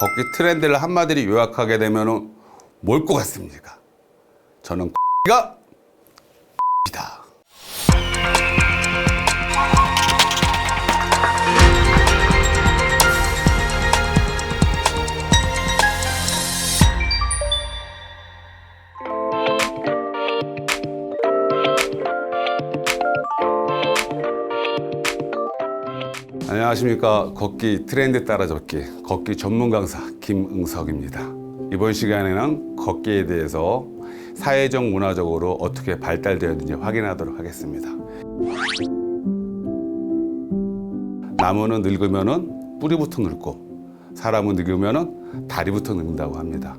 걷기 트렌드를 한마디로 요약하게 되면 뭘 것 같습니까? 저는 가 이다. 안녕하십니까. 걷기 트렌드 따라잡기 걷기 전문 강사 김응석입니다. 이번 시간에는 걷기에 대해서 사회적 문화적으로 어떻게 발달되었는지 확인하도록 하겠습니다. 나무는 늙으면은 뿌리부터 늙고 사람은 늙으면은 다리부터 늙는다고 합니다.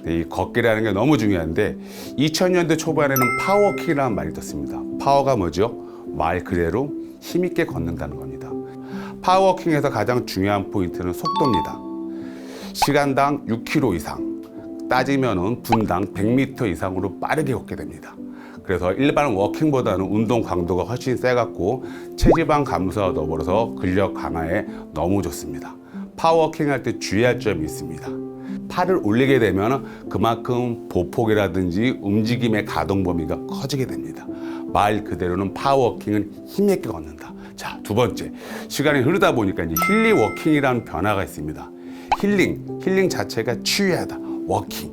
이 걷기라는 게 너무 중요한데 2000년대 초반에는 파워워킹이라는 말이 떴습니다. 파워가 뭐죠? 말 그대로 힘있게 걷는다는 겁니다. 파워워킹에서 가장 중요한 포인트는 속도입니다. 시간당 6km 이상, 따지면은 분당 100m 이상으로 빠르게 걷게 됩니다. 그래서 일반 워킹보다는 운동 강도가 훨씬 세갖고 체지방 감소와 더불어서 근력 강화에 너무 좋습니다. 파워워킹 할 때 주의할 점이 있습니다. 팔을 올리게 되면 그만큼 보폭이라든지 움직임의 가동 범위가 커지게 됩니다. 말 그대로는 파워워킹은 힘있게 걷는다. 자, 두 번째, 시간이 흐르다 보니까 이제 힐링 워킹이라는 변화가 있습니다. 힐링 자체가 치유하다, 워킹.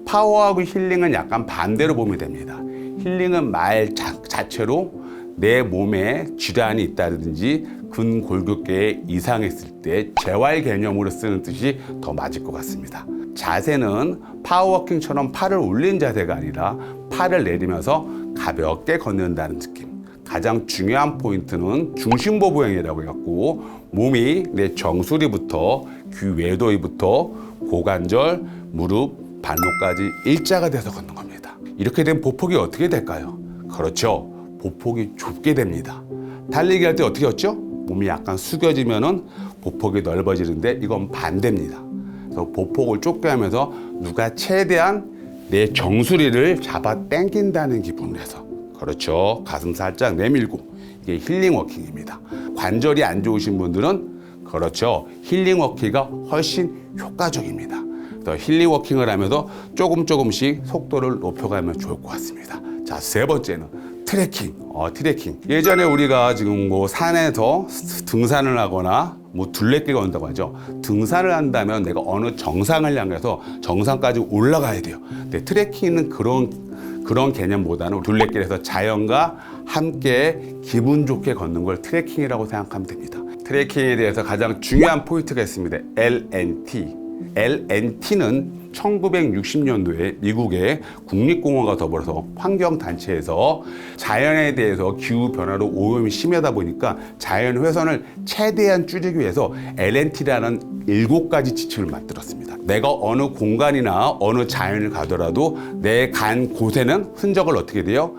파워하고 힐링은 약간 반대로 보면 됩니다. 힐링은 말 자체로 내 몸에 질환이 있다든지 근골격계에 이상이 있을 때 재활 개념으로 쓰는 뜻이 더 맞을 것 같습니다. 자세는 파워워킹처럼 팔을 올린 자세가 아니라 팔을 내리면서 가볍게 걷는다는 느낌. 가장 중요한 포인트는 중심보부행이라고 해갖고 몸이 내 정수리부터 귀 외도위부터 고관절, 무릎, 발목까지 일자가 돼서 걷는 겁니다. 이렇게 된 보폭이 어떻게 될까요? 그렇죠. 보폭이 좁게 됩니다. 달리기 할 때 어떻게 걷죠? 몸이 약간 숙여지면은 보폭이 넓어지는데 이건 반대입니다. 그래서 보폭을 좁게 하면서 누가 최대한 내 정수리를 잡아 당긴다는 기분으로 해서 그렇죠. 가슴 살짝 내밀고 이게 힐링 워킹입니다. 관절이 안 좋으신 분들은 그렇죠. 힐링 워킹가 훨씬 효과적입니다. 그래서 힐링 워킹을 하면서 조금씩 속도를 높여가면 좋을 것 같습니다. 자, 세 번째는 트레킹. 트레킹. 예전에 우리가 지금 뭐 산에서 등산을 하거나 뭐 둘레길을 온다고 하죠. 등산을 한다면 내가 어느 정상을 향해서 정상까지 올라가야 돼요. 근데 트레킹은 그런 개념보다는 둘레길에서 자연과 함께 기분 좋게 걷는 걸 트레킹이라고 생각하면 됩니다. 트레킹에 대해서 가장 중요한 포인트가 있습니다. LNT. LNT는 1960년도에 미국의 국립공원과 더불어서 환경단체에서 자연에 대해서 기후변화로 오염이 심하다 보니까 자연 훼손을 최대한 줄이기 위해서 LNT라는 7가지 지침을 만들었습니다. 내가 어느 공간이나 어느 자연을 가더라도 내 간 곳에는 흔적을 어떻게 돼요?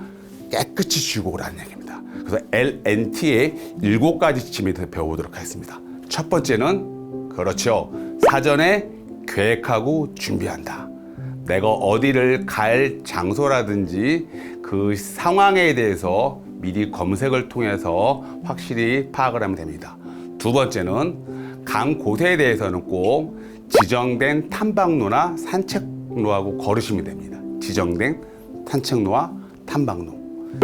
깨끗이 지우고 오라는 얘기입니다. 그래서 LNT의 7가지 지침에 대해서 배워보도록 하겠습니다. 첫 번째는 그렇죠. 사전에 계획하고 준비한다. 내가 어디를 갈 장소라든지 그 상황에 대해서 미리 검색을 통해서 확실히 파악을 하면 됩니다. 두 번째는 간 곳에 대해서는 꼭 지정된 탐방로나 산책로하고 걸으시면 됩니다. 지정된 산책로와 탐방로.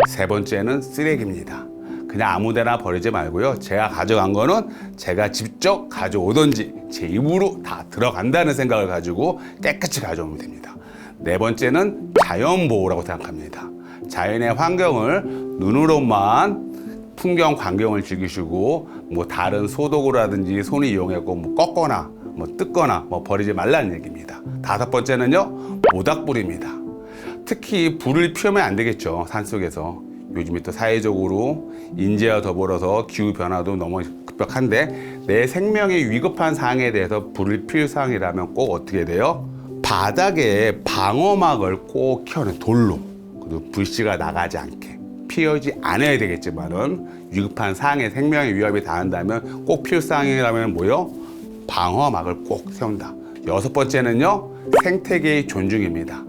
세 번째는 쓰레기입니다. 그냥 아무데나 버리지 말고요. 제가 가져간 거는 제가 직접 가져오든지 제 입으로 다 들어간다는 생각을 가지고 깨끗이 가져오면 됩니다. 네 번째는 자연보호라고 생각합니다. 자연의 환경을 눈으로만 풍경 광경을 즐기시고 뭐 다른 소도구라든지 손을 이용하고 뭐 꺾거나 뭐 뜯거나 뭐 버리지 말라는 얘기입니다. 다섯 번째는요, 모닥불입니다. 특히 불을 피우면 안 되겠죠. 산속에서. 요즘에 또 사회적으로 인재와 더불어서 기후변화도 너무 급격한데 내 생명이 위급한 상황에 대해서 불을 피울 상황이라면 꼭 어떻게 돼요? 바닥에 방어막을 꼭 켜는 돌로 그리고 불씨가 나가지 않게 피우지 않아야 되겠지만은 위급한 상황에 생명의 위협이 닿는다면 꼭 피울 상황이라면 뭐요? 방어막을 꼭 세운다. 여섯 번째는요, 생태계의 존중입니다.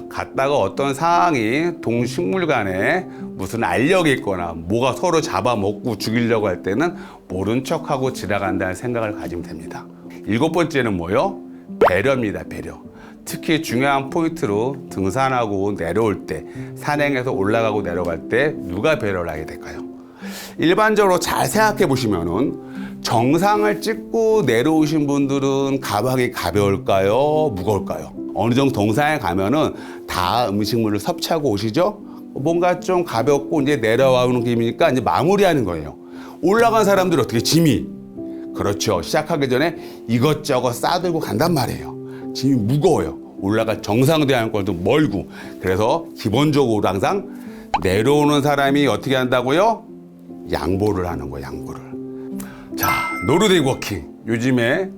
갔다가 어떤 상황이 동식물 간에 무슨 알력이 있거나 뭐가 서로 잡아먹고 죽이려고 할 때는 모른 척하고 지나간다는 생각을 가지면 됩니다. 일곱 번째는 뭐요? 배려입니다. 배려. 특히 중요한 포인트로 등산하고 내려올 때, 산행에서 올라가고 내려갈 때 누가 배려를 하게 될까요? 일반적으로 잘 생각해 보시면은 정상을 찍고 내려오신 분들은 가방이 가벼울까요? 무거울까요? 어느 정도 동상에 가면은 다 음식물을 섭취하고 오시죠? 뭔가 좀 가볍고 이제 내려와오는 김이니까 이제 마무리하는 거예요. 올라간 사람들 어떻게 짐이? 그렇죠. 시작하기 전에 이것저것 싸들고 간단 말이에요. 짐이 무거워요. 올라갈 정상대한 걸도 멀고. 그래서 기본적으로 항상 내려오는 사람이 어떻게 한다고요? 양보를 하는 거예요. 양보를. 자, 노르딕 워킹. 요즘에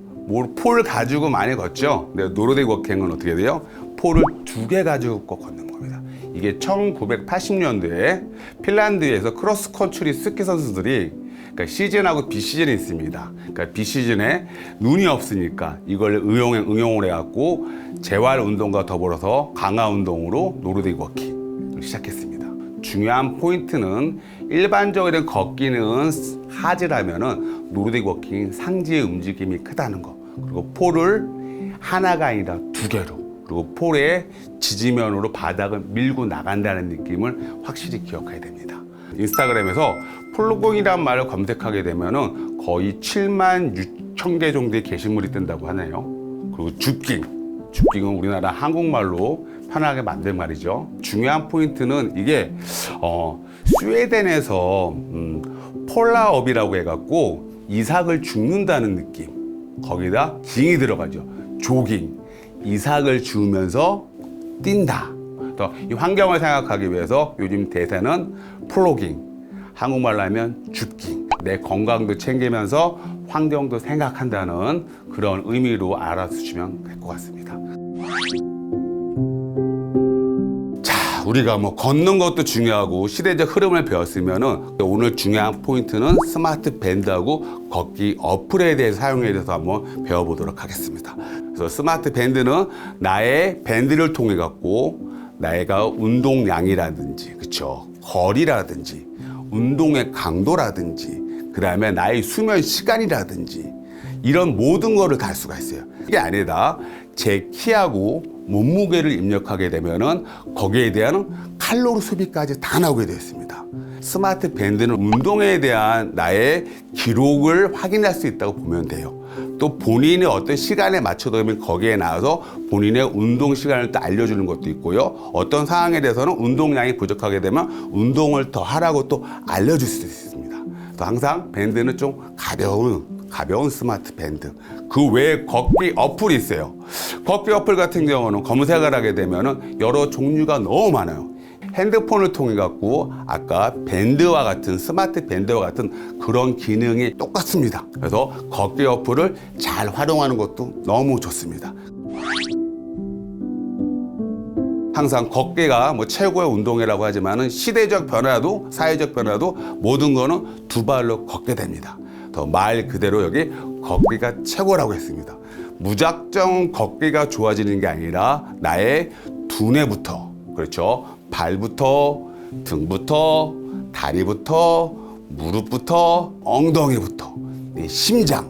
폴 가지고 많이 걷죠. 근데 노르딕 워킹은 어떻게 돼요? 폴을 2개 가지고 꼭 걷는 겁니다. 이게 1980년대에 핀란드에서 크로스컨트리 스키 선수들이, 그러니까 시즌하고 비시즌이 있습니다. 그러니까 비시즌에 눈이 없으니까 이걸 응용을 해갖고 재활 운동과 더불어서 강화 운동으로 노르딕 워킹을 시작했습니다. 중요한 포인트는 일반적으로 걷기는 하지라면은 노르딕 워킹 상지의 움직임이 크다는 거. 그리고 폴을 하나가 아니라 2개로. 그리고 폴의 지지면으로 바닥을 밀고 나간다는 느낌을 확실히 기억해야 됩니다. 인스타그램에서 폴로공이라는 말을 검색하게 되면은 거의 7만 6천 개 정도의 게시물이 뜬다고 하네요. 그리고 줍깅은 우리나라 한국말로 편하게 만든 말이죠. 중요한 포인트는 이게 스웨덴에서 폴라업이라고 해갖고 이삭을 줍는다는 느낌. 거기다 깅이 들어가죠. 조깅. 이삭을 주우면서 뛴다. 또 이 환경을 생각하기 위해서 요즘 대세는 플로깅, 한국말로 하면 줍깅. 내 건강도 챙기면서 환경도 생각한다는 그런 의미로 알아주시면 될 것 같습니다. 자, 우리가 걷는 것도 중요하고 시대적 흐름을 배웠으면은 오늘 중요한 포인트는 스마트 밴드하고 걷기 어플에 대해서 사용에 대해서 한번 배워보도록 하겠습니다. 그래서 스마트 밴드는 나의 밴드를 통해 갖고 나의가 운동량이라든지, 그쵸, 거리라든지, 운동의 강도라든지, 그 다음에 나의 수면 시간이라든지 이런 모든 거를 달 수가 있어요. 이게 아니다. 제 키하고 몸무게를 입력하게 되면은 거기에 대한 칼로리 소비까지 다 나오게 되어 있습니다. 스마트 밴드는 운동에 대한 나의 기록을 확인할 수 있다고 보면 돼요. 또 본인의 어떤 시간에 맞춰두면 거기에 나와서 본인의 운동 시간을 또 알려주는 것도 있고요. 어떤 상황에 대해서는 운동량이 부족하게 되면 운동을 더 하라고 또 알려줄 수도 있습니다. 또 항상 밴드는 좀 가벼운 스마트 밴드. 그 외에 걷기 어플이 있어요. 걷기 어플 같은 경우는 검색을 하게 되면은 여러 종류가 너무 많아요. 핸드폰을 통해 갖고 아까 밴드와 같은 스마트 밴드와 같은 그런 기능이 똑같습니다. 그래서 걷기 어플을 잘 활용하는 것도 너무 좋습니다. 항상 걷기가 최고의 운동이라고 하지만은 시대적 변화도 사회적 변화도 모든 거는 2발로 걷게 됩니다. 더 말 그대로 여기 걷기가 최고라고 했습니다. 무작정 걷기가 좋아지는 게 아니라 나의 두뇌부터, 그렇죠? 발부터, 등부터, 다리부터, 무릎부터, 엉덩이부터, 심장,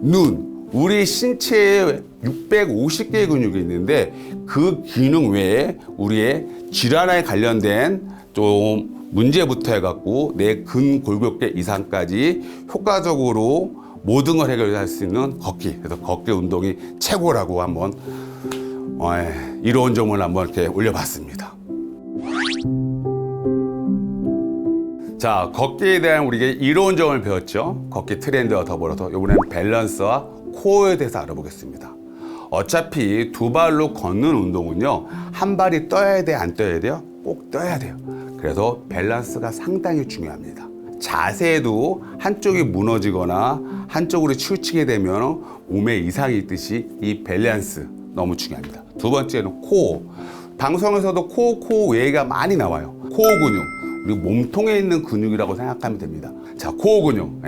눈, 우리 신체에 650개의 근육이 있는데 그 기능 외에 우리의 질환에 관련된 좀 문제부터 해갖고 내 근골격계 이상까지 효과적으로 모든 걸 해결할 수 있는 걷기. 그래서 걷기 운동이 최고라고 한번 이로운 점을 한번 이렇게 올려봤습니다. 자, 걷기에 대한 우리가 이로운 점을 배웠죠. 걷기 트렌드와 더불어서 이번에는 밸런스와 코어에 대해서 알아보겠습니다. 어차피 2발로 걷는 운동은요, 한 발이 떠야 돼, 안 떠야 돼요? 꼭 떠야 돼요. 그래서 밸런스가 상당히 중요합니다. 자세도 한쪽이 무너지거나 한쪽으로 치우치게 되면 몸에 이상이 있듯이 이 밸런스 너무 중요합니다. 2번째는 코어. 방송에서도 코어 외가 많이 나와요. 코어 근육, 우리 몸통에 있는 근육이라고 생각하면 됩니다. 자, 코어 근육,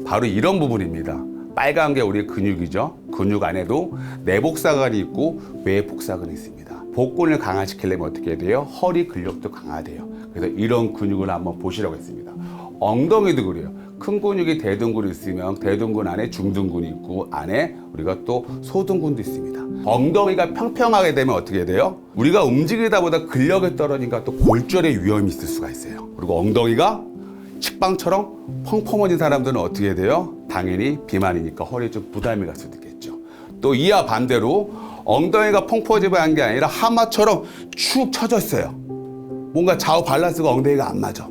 바로 이런 부분입니다. 빨간 게 우리 근육이죠. 근육 안에도 내복사근이 있고 외복사근이 있습니다. 복근을 강화시키려면 어떻게 해야 돼요? 허리 근력도 강화돼요. 그래서 이런 근육을 한번 보시라고 했습니다. 엉덩이도 그래요. 큰 근육이 대둔근이 있으면 대둔근 안에 중둔근이 있고 안에 우리가 또 소둔근도 있습니다. 엉덩이가 평평하게 되면 어떻게 돼요? 우리가 움직이다 보다 근력이 떨어지니까 또 골절의 위험이 있을 수가 있어요. 그리고 엉덩이가 식빵처럼 펑펑해진 사람들은 어떻게 돼요? 당연히 비만이니까 허리에 좀 부담이 갈 수도 있겠죠. 또 이와 반대로 엉덩이가 펑퍼짐한 게 아니라 하마처럼 축 처져 있어요. 뭔가 좌우 밸런스가 엉덩이가 안 맞아.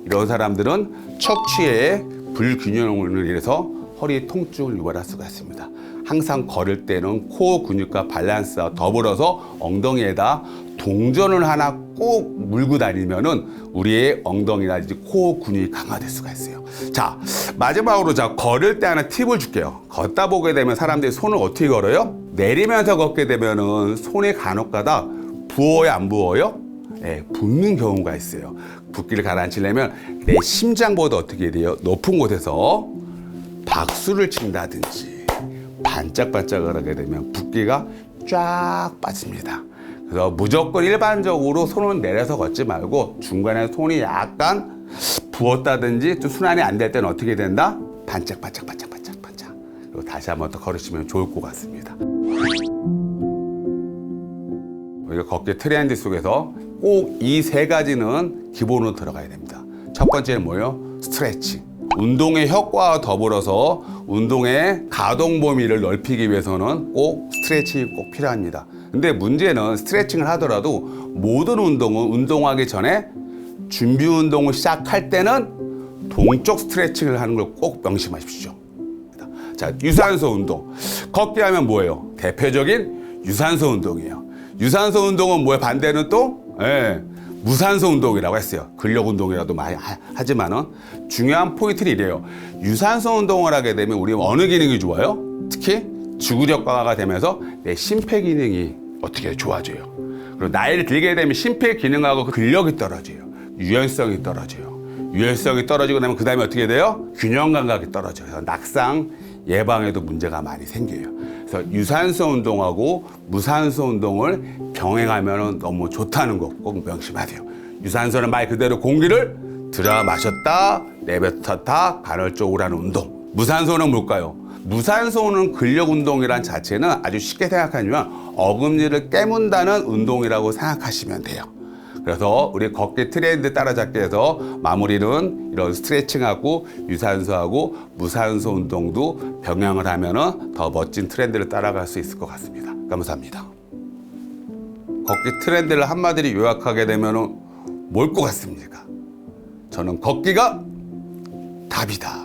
이런 사람들은 척추의 불균형을 인해서 허리 통증을 유발할 수가 있습니다. 항상 걸을 때는 코어 근육과 밸런스와 더불어서 엉덩이에다 동전을 하나 꼭 물고 다니면은 우리의 엉덩이나 코어 근육이 강화될 수가 있어요. 자, 마지막으로 걸을 때 하나 팁을 줄게요. 걷다 보게 되면 사람들이 손을 어떻게 걸어요? 내리면서 걷게 되면은 손이 간혹가다 부어요, 안 부어요? 네, 붓는 경우가 있어요. 붓기를 가라앉히려면 내 심장보다 어떻게 돼요? 높은 곳에서 박수를 친다든지 반짝반짝을 하게 되면 붓기가 쫙 빠집니다. 그래서 무조건 일반적으로 손을 내려서 걷지 말고 중간에 손이 약간 부었다든지 좀 순환이 안 될 때는 어떻게 된다? 반짝반짝반짝반짝반짝. 그리고 다시 한번 더 걸으시면 좋을 것 같습니다. 우리가 걷기 트렌드 속에서 꼭 이 세 가지는 기본으로 들어가야 됩니다. 첫 번째는 뭐예요? 스트레칭. 운동의 효과와 더불어서 운동의 가동 범위를 넓히기 위해서는 꼭 스트레칭이 꼭 필요합니다. 근데 문제는 스트레칭을 하더라도 모든 운동은 운동하기 전에 준비 운동을 시작할 때는 동적 스트레칭을 하는 걸 꼭 명심하십시오. 자, 유산소 운동. 걷기 하면 뭐예요? 대표적인 유산소 운동이에요. 유산소 운동은 뭐예요? 반대는 또 무산소 운동이라고 했어요. 근력 운동이라도 많이 하지만은 중요한 포인트는 이래요. 유산소 운동을 하게 되면 우리 어느 기능이 좋아요? 특히 지구력 강화가 되면서 내 심폐 기능이 어떻게 좋아져요. 그리고 나이를 들게 되면 심폐 기능하고 근력이 떨어져요. 유연성이 떨어져요. 유연성이 떨어지고 나면 그 다음에 어떻게 돼요? 균형 감각이 떨어져요. 그래서 낙상 예방에도 문제가 많이 생겨요. 그래서 유산소 운동하고 무산소 운동을 병행하면 너무 좋다는 거 꼭 명심하세요. 유산소는 말 그대로 공기를 들여 마셨다 내뱉었다 간헐적으로 하는 운동. 무산소는 뭘까요? 무산소는 근력 운동이란 자체는 아주 쉽게 생각하면 어금니를 깨문다는 운동이라고 생각하시면 돼요. 그래서 우리 걷기 트렌드 따라잡기 해서 마무리는 이런 스트레칭하고 유산소하고 무산소 운동도 병행을 하면은 더 멋진 트렌드를 따라갈 수 있을 것 같습니다. 감사합니다. 걷기 트렌드를 한마디로 요약하게 되면은 뭘 것 같습니까? 저는 걷기가 답이다.